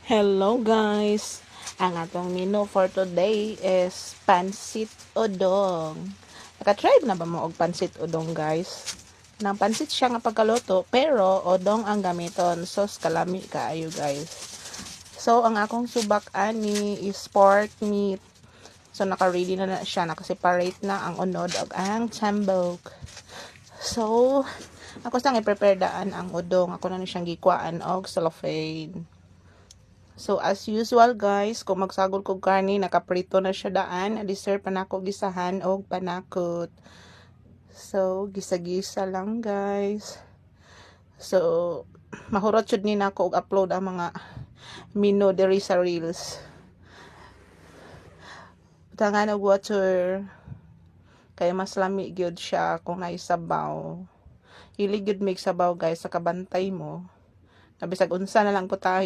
Hello guys! Ang atong menu for today is pansit udong. Naka-try na ba mo og pansit udong guys? Nang pansit siya nga pagkaluto pero udong ang gamiton. Sos kalami kaayo guys. So ang akong subak ani is pork meat. So naka-ready na siya, naka-separate na ang unod ug ang tambok. So ako sang i-prepare daan ang udong. Ako na ni siyang gikwaan og cellophane. So as usual guys, kung magsagol kog karni, nakaprito na siya daan, dessert pa nako gisahan og panakot. So gisa-gisa lang guys. So mahurot jud ni nako og upload ang mga menu diri sa reels. Butangan og water kay mas lami gyud siya kung naisabaw. Hilig gyud mig sabaw guys sa kabantay mo. Nabisag unsa na lang po tayo.